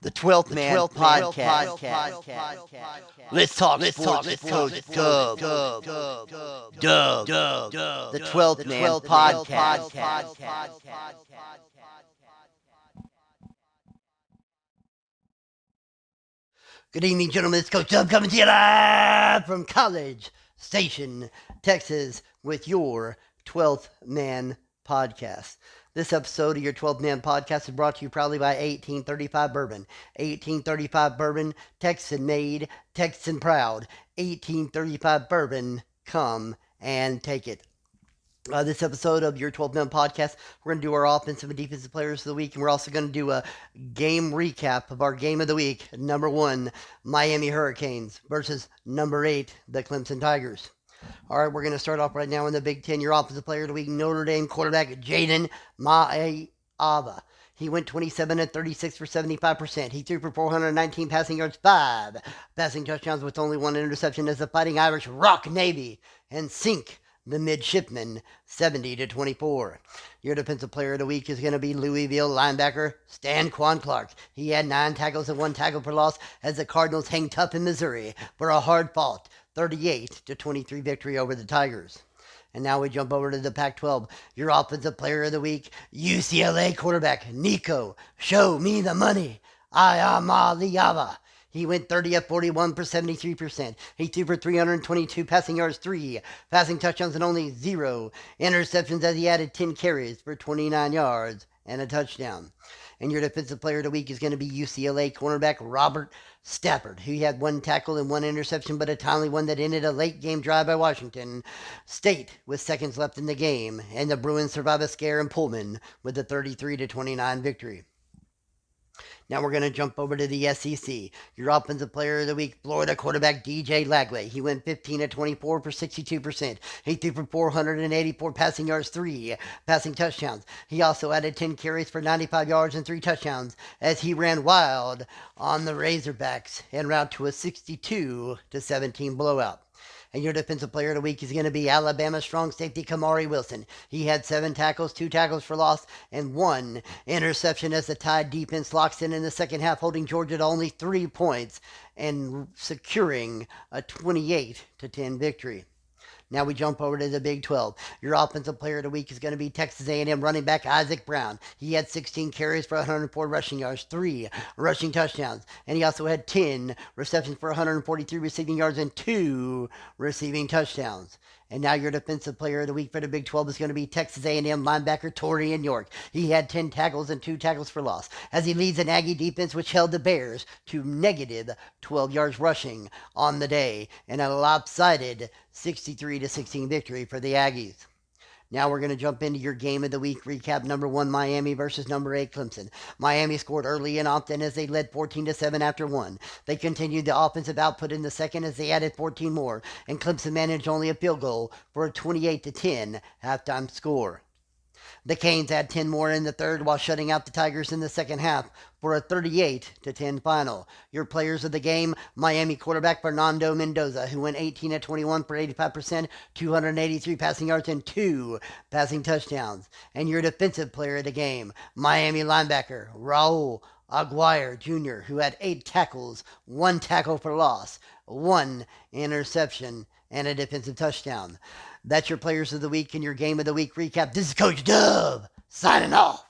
The 12th Man Podcast. Let's talk sports with Coach Dub. The 12th Man Podcast. Good evening, gentlemen. It's Coach Dub coming to you live from College Station, Texas, with your 12th Man Podcast. This episode of your 12 Man Podcast is brought to you proudly by 1835 Bourbon. 1835 Bourbon, Texan made, Texan proud. 1835 Bourbon, come and take it. This episode of your 12 Man Podcast, we're going to do our offensive and defensive players of the week, and we're also going to do a game recap of our game of the week. Number 1, Miami Hurricanes versus number 8, the Clemson Tigers. All right, we're going to start off right now in the Big Ten. Your offensive player of the week, Notre Dame quarterback Jaden Maiava. He went 27 and 36 for 75%. He threw for 419 passing yards, 5 passing touchdowns with only 1 interception as the Fighting Irish rock Navy and sink the midshipmen 70-24. Your defensive player of the week is going to be Louisville linebacker Stanquan Clark. He had 9 tackles and 1 tackle for loss as the Cardinals hang tough in Missouri for a hard-fought 38-23 victory over the Tigers. And now we jump over to the Pac-12. Your offensive player of the week, UCLA quarterback Nico. Show me the money. Iamaleava. He went 30 of 41 for 73%. He threw for 322 passing yards, 3 passing touchdowns, and only 0 interceptions as he added 10 carries for 29 yards and a touchdown. And your defensive player of the week is going to be UCLA cornerback Robert Stafford, who had 1 tackle and 1 interception, but a timely one that ended a late game drive by Washington State with seconds left in the game. And the Bruins survive a scare in Pullman with a 33-29 victory. Now we're going to jump over to the SEC. Your offensive player of the week, Florida quarterback DJ Lagley. He went 15 of 24 for 62%. He threw for 484 passing yards, 3 passing touchdowns. He also added 10 carries for 95 yards and 3 touchdowns as he ran wild on the Razorbacks en route to a 62-17 blowout. And your defensive player of the week is going to be Alabama strong safety Kamari Wilson. He had 7 tackles, 2 tackles for loss, and 1 interception as the Tide defense locks in the second half, holding Georgia to only 3 points and securing a 28-10 victory. Now we jump over to the Big 12. Your offensive player of the week is going to be Texas A&M running back Isaac Brown. He had 16 carries for 104 rushing yards, 3 rushing touchdowns, and he also had 10 receptions for 143 receiving yards and 2 receiving touchdowns. And now your defensive player of the week for the Big 12 is going to be Texas A&M linebacker Torian York. He had 10 tackles and 2 tackles for loss as he leads an Aggie defense which held the Bears to negative 12 yards rushing on the day in a lopsided 63-16 victory for the Aggies. Now we're going to jump into your game of the week recap. Number 1, Miami versus number 8, Clemson. Miami scored early and often as they led 14-7 after 1. They continued the offensive output in the second as they added 14 more, and Clemson managed only a field goal for a 28-10 halftime score. The Canes had 10 more in the third while shutting out the Tigers in the second half for a 38-10 final. Your players of the game, Miami quarterback Fernando Mendoza, who went 18 of 21 for 85%, 283 passing yards, and 2 passing touchdowns. And your defensive player of the game, Miami linebacker Raul Aguirre Jr., who had 8 tackles, 1 tackle for loss, 1 interception, and a defensive touchdown. That's your players of the week and your game of the week recap. This is Coach Dub signing off.